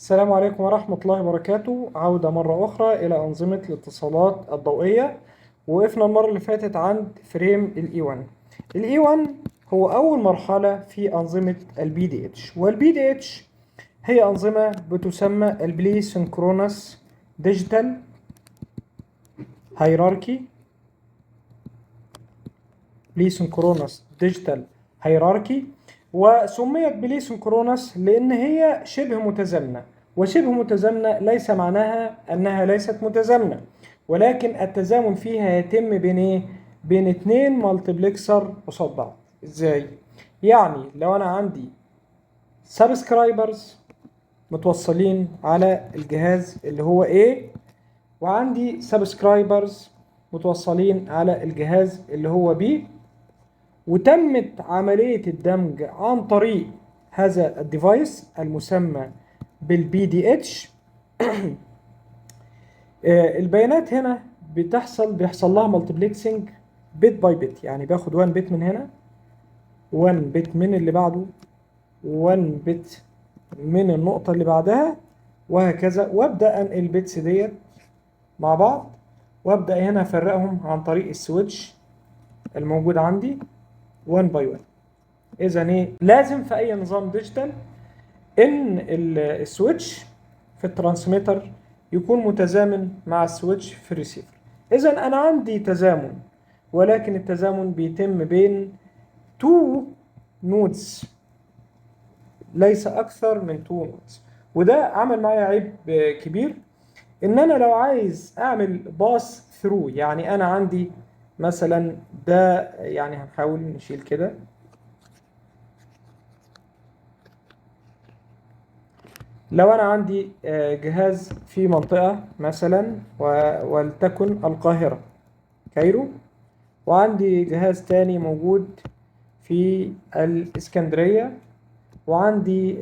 السلام عليكم ورحمة الله وبركاته. عودة مرة أخرى إلى أنظمة الاتصالات الضوئية. وقفنا المرة اللي فاتت عند فريم ال E1. ال E1 هو أول مرحلة في أنظمة ال BDH، وال BDH هي أنظمة بتسمى البلي سينكرونس ديجيتال هيراركي. بلي سينكرونس ديجيتال هيراركي، وسميت بلي سينكرونس لأن هي شبه متزامنة. وشبه متزامنة ليس معناها أنها ليست متزامنة، ولكن التزامن فيها يتم بين إيه؟ بين اتنين مالتبلكسر قصاد بعض. إزاي؟ يعني لو أنا عندي سبسكرايبرز متوصلين على الجهاز اللي هو A، وعندي سبسكرايبرز متوصلين على الجهاز اللي هو B، وتمت عملية الدمج عن طريق هذا الديفايس المسمى بالبي دي اتش. البيانات هنا بيحصل لها مالتيبلكسنج بت باي بت، يعني باخد 1 بت من هنا، 1 بت من اللي بعده، 1 بت من النقطة اللي بعدها، وهكذا. وابدأ انقل البيتس ديت مع بعض، وابدأ هنا افرقهم عن طريق السويتش الموجود عندي 1 باي 1. اذا ايه لازم في اي نظام ديجيتال ان السويتش في الترانسميتر يكون متزامن مع السويتش في الريسيفر. اذا انا عندي تزامن، ولكن التزامن بيتم بين تو نودز، ليس اكثر من تو نودز. وده عمل معايا عيب كبير، ان انا لو عايز اعمل باس ثرو، يعني انا عندي مثلا ده، يعني هنحاول نشيل كده. لو أنا عندي جهاز في منطقة مثلا ولتكن القاهرة كايرو، وعندي جهاز تاني موجود في الإسكندرية، وعندي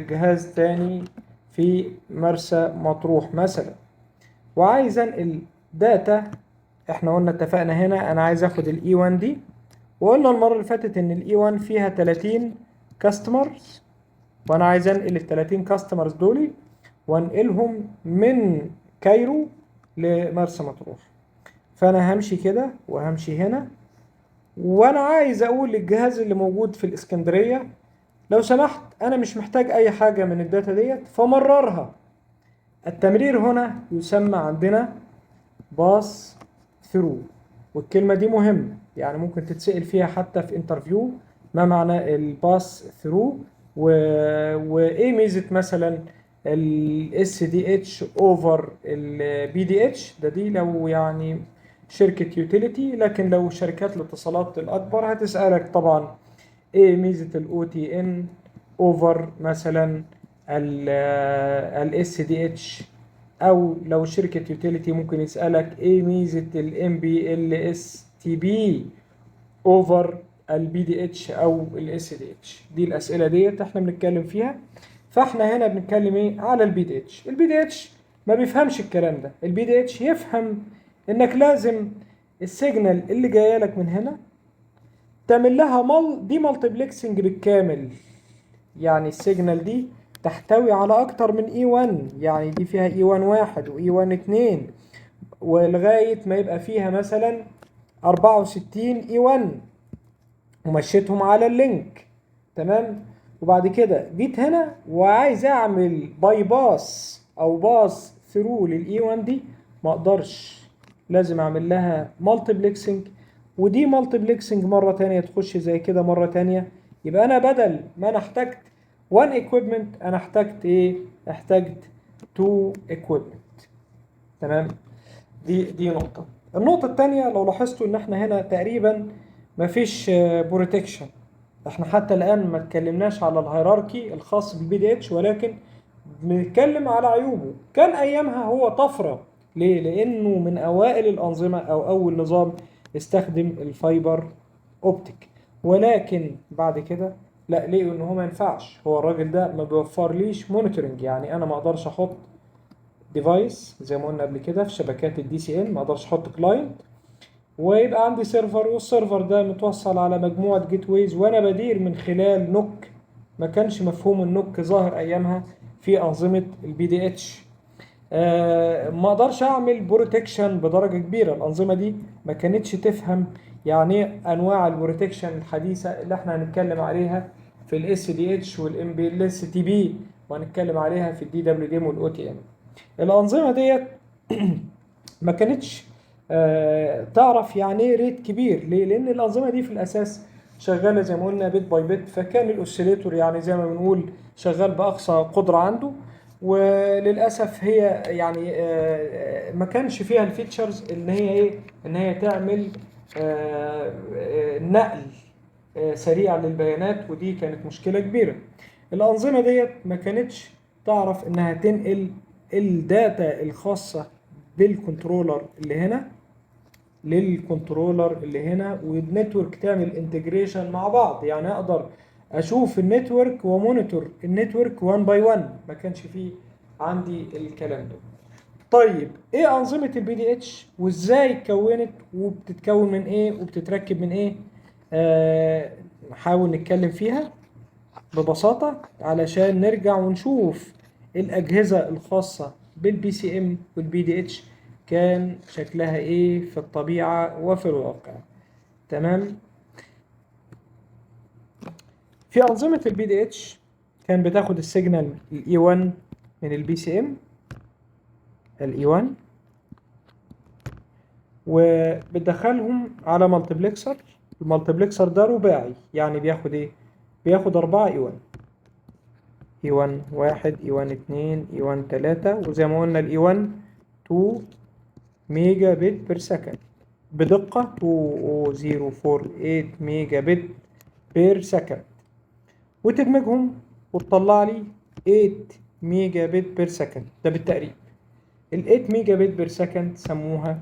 جهاز تاني في مرسى مطروح مثلا، وعايز انقل داتا. احنا قلنا اتفقنا هنا انا عايز اخد الاي 1 دي، وقلنا المرة اللي فاتت ان الاي 1 فيها 30 كاستمرز، وانا عايز انقل ال 30 كاستمرز دول وانقلهم من كايرو لمرسى مطروح. فانا همشي كده وهمشي هنا، وانا عايز اقول للجهاز اللي موجود في الاسكندرية لو سمحت انا مش محتاج اي حاجة من الداتا ديت، فمررها. التمرير هنا يسمى عندنا باس ثرو، والكلمة دي مهمة، يعني ممكن تتسأل فيها حتى في انترفيو. ما معنى الباس ثرو؟ وايه ميزة مثلا الاس دي اتش اوفر البي دي اتش؟ دي لو يعني شركة يوتيليتي، لكن لو شركات الاتصالات الاكبر هتسألك طبعا ايه ميزة الاو تي ان اوفر مثلا الاس دي اتش. او لو شركة يوتيليتي ممكن يسألك ايه ميزة الام بي ال اس تي بي اوفر البي دي اتش او الاس دي اتش. دي الاسئلة ديت احنا بنتكلم فيها. فاحنا هنا بنتكلم ايه على البي دي اتش. البي دي اتش ما بيفهمش الكلام ده. البي دي اتش يفهم انك لازم السيجنال اللي جايه لك من هنا تعمل لها دي مالتيبلكسنج بالكامل. يعني السيجنال دي تحتوي على اكتر من اي 1، يعني دي فيها اي 1 واحد واي 1 2، ولغايه ما يبقى فيها مثلا 64 اي 1، ومشيتهم على اللينك. تمام. وبعد كده جيت هنا وعايز اعمل باي باس او باس ثرو للاي 1 دي، ما اقدرش، لازم اعمل لها مالتيبلكسنج، ودي مالتيبلكسنج مره تانية تخش زي كده مره تانية. يبقى انا بدل ما انا احتجت 1 equipment انا احتجت ايه؟ احتجت 2 equipment. تمام. دي نقطة. النقطة التانية لو لاحظتوا ان احنا هنا تقريبا مفيش بروتكشن. احنا حتى الان ما اتكلمناش على الهيراركي الخاص بالبي دي اتش، ولكن بنتكلم على عيوبه. كان ايامها هو طفرة. ليه؟ لانه من اوائل الانظمة او اول نظام استخدم الفايبر اوبتيك، ولكن بعد كده لا، لقوا ان هو ما ينفعش. هو الراجل ده ما بيوفر ليش مونيتورنج، يعني انا ما اقدرش احط ديفايس زي ما قلنا قبل كده في شبكات الدي سي ان، ما اقدرش احط كلاينت ويبقى عندي سيرفر، والسيرفر ده متوصل على مجموعة جيت ويز وانا بدير من خلال نوك. ما كانش مفهوم النوك ظاهر ايامها، في انظمه البي دي اتش. ما اقدرش اعمل بروتكشن بدرجه كبيره. الانظمه دي ما كانتش تفهم يعني ايه انواع البروتكشن الحديثه اللي احنا هنتكلم عليها في الاس دي اتش والام بي ال اس تي بي، وهنتكلم عليها في الدي دبليو ديم والاو تي ام. الانظمه ديت ما كانتش تعرف يعني ايه ريت كبير. ليه؟ لان الانظمه دي في الاساس شغاله زي ما قلنا بيت باي بيت، فكان الاوسيليتور يعني زي ما بنقول شغال باقصى قدره عنده. وللاسف هي يعني ما كانش فيها الفيتشرز ان هي ايه، ان هي تعمل نقل سريع للبيانات، ودي كانت مشكله كبيره. الانظمه ديت ما كانتش تعرف انها تنقل الداتا الخاصه بالكنترولر اللي هنا للكنترولر اللي هنا، والنتورك تعمل انتجريشن مع بعض. يعني اقدر اشوف النتورك ومونيتور النتورك 1 باي 1. ما كانش فيه عندي الكلام ده. طيب ايه انظمه البي دي اتش وازاي اتكونت وبتتكون من ايه وبتتركب من ايه؟ نحاول نتكلم فيها ببساطه علشان نرجع ونشوف الاجهزه الخاصه بالبي سي ام والبي دي اتش كان شكلها ايه في الطبيعه وفي الواقع. تمام. في انظمه البي دي اتش كان بتاخد السيجنال الاي 1 من البي سي ام، الاي 1، وبتدخلهم على مالتيبلكسر. المالتيبلكسر ده رباعي، يعني بياخد ايه؟ بياخد 4 اي 1، اي 1 1، اي 1 2، اي 1 3، وزي ما قلنا الاي 1 2 ميجا بت بير سكند بدقة 2048 ميجا بت بير سكند، وتدمجهم وتطلع لي 8 ميجا بت بير سكند. ده بالتقريب. ال 8 ميجا بت بير سكند سموها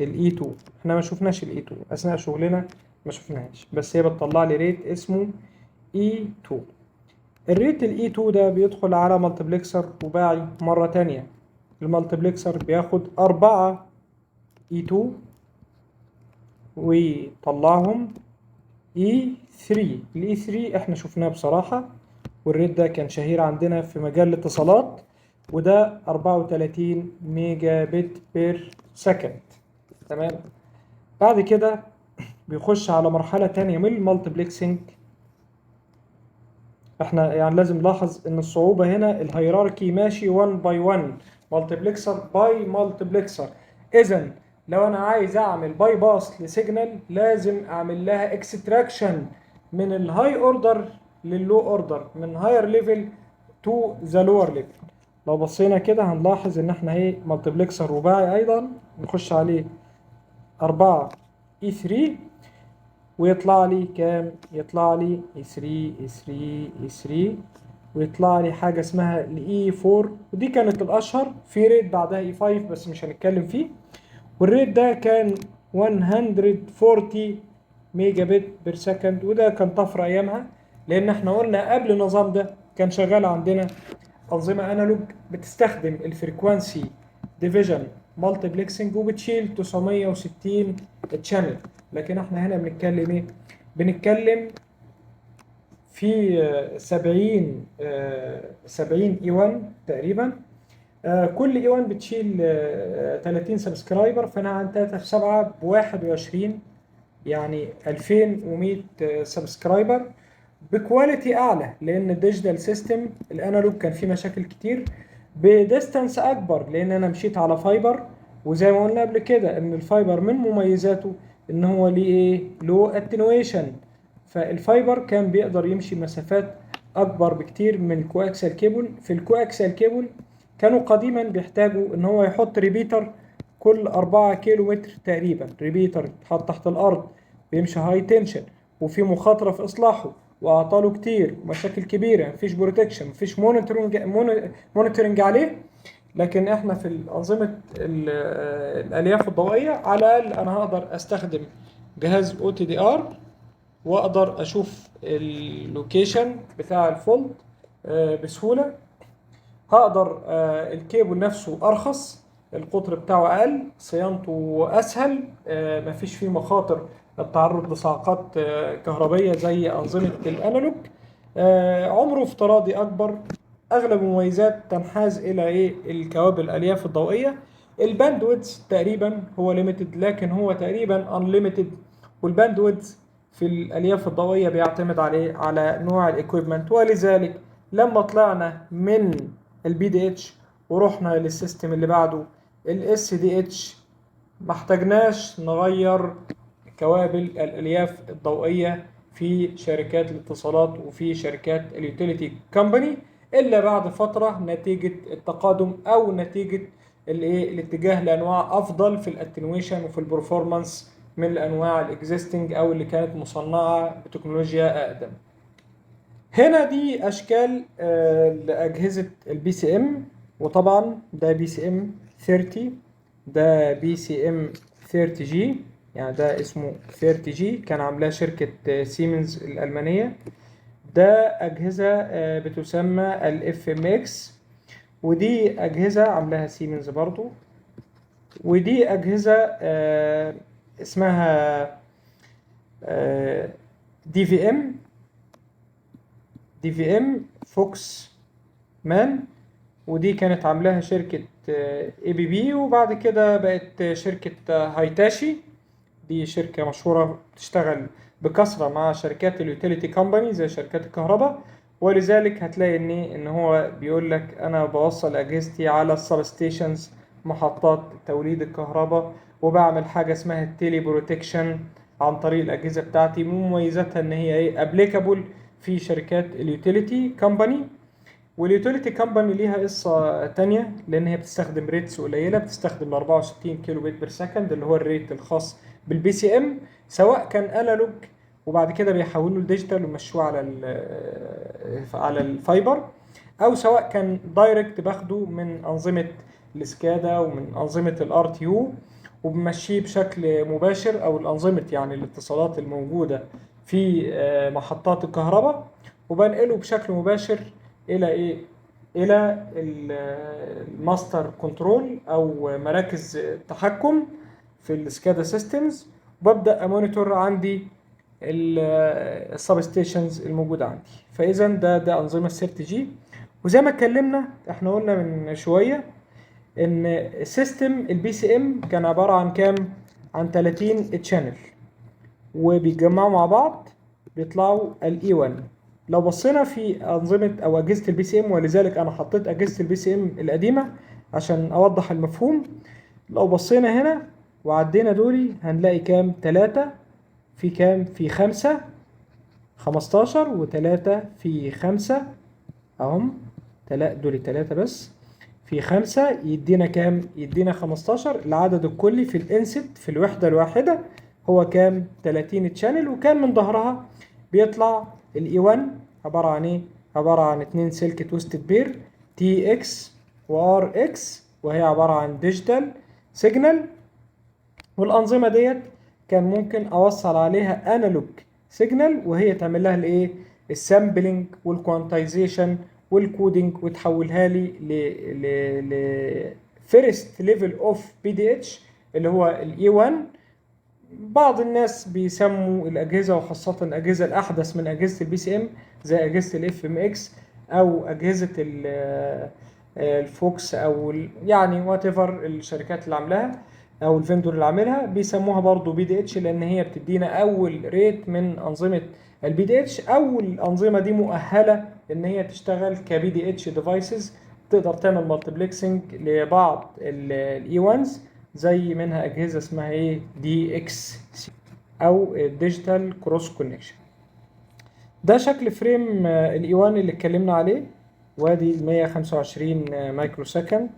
الاي 2. احنا ما شفناش الاي 2 اثناء شغلنا، ما شفناهاش، بس هي بتطلع لي ريت اسمه اي 2. الريت الاي 2 ده بيدخل على مالتيبلكسر رباعي مرة تانية. المالتيبلكسر بياخد 4 اي 2 ويطلعهم اي 3. الاي 3 احنا شفناه بصراحة، والريت ده كان شهير عندنا في مجال الاتصالات، وده 34 ميجا بت بير سكند. تمام. بعد كده بيخش على مرحلة تانية من المالتيبلكسنج. احنا يعني لازم نلاحظ ان الصعوبة هنا الهيراركي ماشي 1 باي 1، مالتيبلكسر باي مالتيبلكسر. اذا لو انا عايز اعمل باي باس لسيجنال لازم اعمل لها اكستراكشن من الهاي اوردر لللو اوردر، من هاير ليفل تو ذا لور ليفل. لو بصينا كده هنلاحظ ان احنا ايه مالتيبلكسر رباعي ايضا، نخش عليه 4 اي 3 ويطلع لي كام؟ يطلع لي اي 3 اي 3 اي 3، ويطلع لي حاجه اسمها الاي 4، ودي كانت الاشهر. في ريت بعدها اي 5 بس مش هنتكلم فيه. والريت ده كان 140 ميجا بت بير سكند، وده كان طفره ايامها، لان احنا قلنا قبل النظام ده كان شغال عندنا انظمه انالوج بتستخدم الفريكوانسي ديفيجن مالتيبلكسنج وبتشيل 960 تشانل. لكن احنا هنا بنتكلم ايه؟ بنتكلم في 70 اي 1 تقريبا. كل اي 1 بتشيل 30 سبسكرايبر، فانا عن 3 في 7 ب 21، يعني 2100 سبسكرايبر بكواليتي اعلى، لان الديجيتال سيستم الانالوج كان فيه مشاكل كتير. بديستانس اكبر لان انا مشيت على فايبر، وزي ما قلنا قبل كده ان الفايبر من مميزاته ان هو ليه ايه؟ لو اتنويشن. فالفايبر كان بيقدر يمشي مسافات اكبر بكتير من الكواكسال كيبل. في الكواكسال كيبل كانوا قديما بيحتاجوا ان هو يحط ريبيتر كل 4 كيلو متر تقريبا، ريبيتر يتحط تحت الارض بيمشي هاي تنشن، وفي مخاطره في اصلاحه، واعطاله كتير ومشاكل كبيره، مفيش بروتكشن، مفيش مونيتورنج عليه. لكن احنا في انظمه الالياف الضوئيه على الاقل انا هقدر استخدم جهاز او تي دي ار، واقدر اشوف اللوكيشن بتاع الفولت بسهوله. هقدر الكيبل نفسه ارخص، القطر بتاعه اقل، صيانته اسهل، مفيش فيه مخاطر التعرض لصعقات كهربية زي انظمة الانالوج، عمره افتراضي اكبر، اغلب المميزات تنحاز الى ايه؟ الكوابل الالياف الضوئيه. الباندويدث تقريبا هو ليميتد، لكن هو تقريبا انليميتد. والباندويدث في الالياف الضوئيه بيعتمد على نوع الايكويبمنت. ولذلك لما طلعنا من البي دي اتش ورحنا للسيستم اللي بعده الاس دي اتش، ما احتاجناش نغير كوابل الالياف الضوئيه في شركات الاتصالات وفي شركات اليوتيليتي كومباني الا بعد فتره، نتيجه التقادم او نتيجه الاتجاه لانواع افضل في الاتنويشن وفي البرفورمانس من الانواع الاكزيستنج او اللي كانت مصنعه بتكنولوجيا اقدم. هنا دي اشكال لاجهزه البي سي ام. وطبعا ده بي سي ام 30، ده بي سي ام 30 جي، يعني ده اسمه 30 جي كان عاملاه شركه سيمنز الالمانيه. ده اجهزه بتسمى الاف ام اكس، ودي اجهزه عاملاها سيمنز برضو. ودي اجهزه اسمها دي في ام، دي في ام فوكس مان. ودي كانت عاملاها شركة اي بي بي، وبعد كده بقت شركة هايتاشي. دي شركة مشهورة بتشتغل بكثرة مع شركات اليوتيليتي كومباني زي شركات الكهرباء. ولذلك هتلاقي ان هو بيقول لك انا بوصل اجهزتي على السب ستيشنز، محطات توليد الكهرباء، وبعمل حاجة اسمها التيلي بروتكشن عن طريق الاجهزة بتاعتي. من مميزاتها ان هي ايه؟ ابليكابل في شركات اليوتيليتي كومباني. واليوتيليتي كومباني ليها قصة تانية، لأن هي بتستخدم ريتس قليلة، بتستخدم 64 كيلو بيت بير سكند اللي هو الريت الخاص بالبي سي ام، سواء كان انالوج وبعد كده بيحولوا الديجيتال ويمشوه على الفايبر، أو سواء كان دايركت باخده من أنظمة السكادا ومن أنظمة الار تي يو وبمشيه بشكل مباشر، أو الأنظمة يعني الاتصالات الموجودة في محطات الكهرباء، وبنقله بشكل مباشر الى ايه؟ الى الماستر كنترول او مراكز التحكم في السكادا سيستمز. وببدا امونيتور عندي السب ستيشنز الموجوده عندي. فاذا ده انظمه 30 جي. وزي ما اتكلمنا احنا قلنا من شويه ان سيستم البي سي ام كان عباره عن كام؟ عن 30 تشانل، وبيتجمعوا مع بعض بيطلعوا الاي 1. لو بصينا في انظمه او اجهزه البي سي ام، ولذلك انا حطيت اجهزه البي سي ام القديمه عشان اوضح المفهوم. لو بصينا هنا وعدينا دوري هنلاقي كام؟ 3 في كام؟ في 5، 15 و3 في 5 اهم. دول 3 بس في 5 يدينا كام؟ يدينا 15. العدد الكلي في الانست في الوحدة الواحدة هو كام؟ 30 تشانل. وكان من ظهرها بيطلع الاي 1 عبارة عن ايه؟ عبارة عن 2 سلك تويستد بير تي اكس وار اكس، وهي عبارة عن ديجيتال سيجنال. والأنظمة ديت كان ممكن أوصل عليها أنالوج سيجنال، وهي تعمل لها الإيه؟ السامبلينج والكوانتايزيشن والكودينج، وتحولها لي ل فيرست ليفل اوف بي دي اتش اللي هو الاي 1. بعض الناس بيسموا الاجهزه، وخاصه الاجهزه الاحدث من اجهزه البي سي ام زي اجهزه الاف ام اكس او اجهزه الفوكس او يعني وات ايفر الشركات اللي عاملاها او الفندور اللي عاملها، بيسموها برضو بي دي اتش، لان هي بتدينا اول ريت من انظمه البي دي اتش. او الانظمه دي مؤهله ان هي تشتغل كبي دي اتش ديفايسز، تقدر تعمل مالتيبلكسنج لبعض الاي 1's، زي منها اجهزه اسمها ايه؟ دي اكس سي او ديجيتال كروس كونكشن. ده شكل فريم الاي 1 اللي اتكلمنا عليه، وادي ال 125 مايكرو سكند.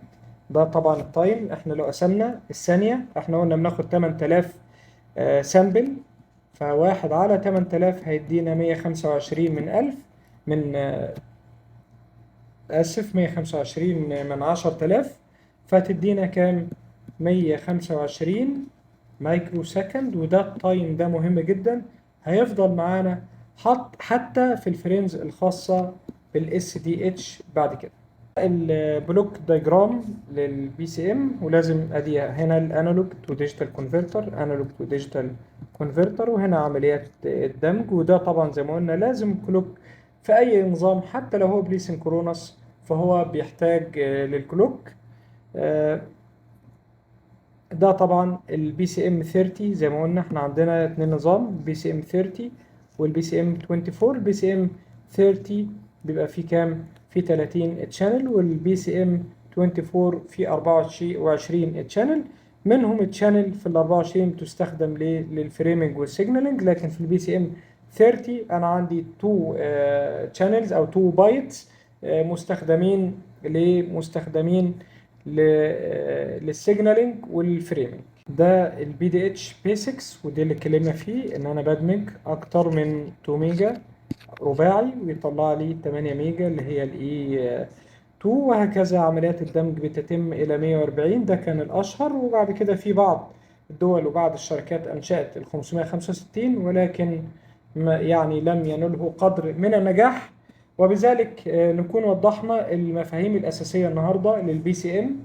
ده طبعا التايم. احنا لو قسمنا الثانيه احنا قلنا بناخد 8000 سامبل، فواحد على 8000 هيدينا 125 من 1000 من آسف 125 من 10000، فتدينا كام؟ 125 مايكرو سكند. وده التايم ده مهم جدا، هيفضل معانا حتى في الفريمز الخاصة بالاس دي اتش بعد كده. البلوك دايجرام للبي سي ام، ولازم ادي هنا الانالوج تو ديجيتال كونفرتر، انالوج تو ديجيتال كونفرتر، وهنا عمليات الدمج. وده طبعا زي ما قلنا لازم كلوك في اي نظام حتى لو هو بلي سينكرونس فهو بيحتاج للكلوك. ده طبعا البي سي ام 30. زي ما قلنا احنا عندنا اتنين نظام، بي سي ام 30 والبي سي ام 24. البي سي ام 30 بيبقى فيه كام؟ فيه 30 تشانل، والبي سي ام 24 فيه 24 تشانل. منهم تشانل في ال 24 بتستخدم للفريمنج والسيجنالينج، لكن في البي سي ام 30 انا عندي 2 تشانلز او 2 بايتس مستخدمين للسيجنالينج والفريمنج. ده البي دي اتش بيسكس، ودي اللي اتكلمنا فيه ان انا بدمج اكتر من 2 ميجا رباعي ويطلع لي 8 ميجا اللي هي الاي 2، وهكذا عمليات الدمج بتتم الى 140. ده كان الاشهر، وبعد كده في بعض الدول وبعض الشركات انشأت ال 565، ولكن ما يعني لم ينله قدر من النجاح. وبذلك نكون وضحنا المفاهيم الأساسية النهاردة للبي سي ام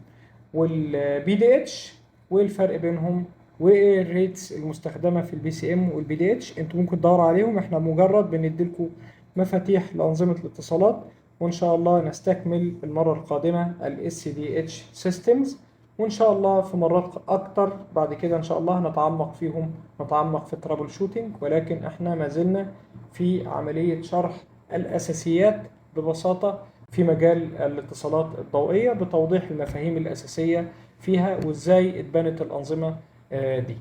والبي دي اتش والفرق بينهم، وايه الريتس المستخدمة في البي سي ام والبي دي اتش. انتوا ممكن تدوروا عليهم، احنا مجرد بنديلكم مفاتيح لأنظمة الاتصالات. وإن شاء الله نستكمل المرة القادمة ال SDH Systems، وإن شاء الله في مرات أكتر بعد كده إن شاء الله نتعمق فيهم، نتعمق في الترابل شوتينج. ولكن إحنا ما زلنا في عملية شرح الأساسيات ببساطة في مجال الاتصالات الضوئية، بتوضيح المفاهيم الأساسية فيها وإزاي اتبنت الأنظمة دي.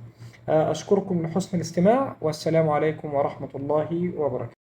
أشكركم لحسن الاستماع، والسلام عليكم ورحمة الله وبركاته.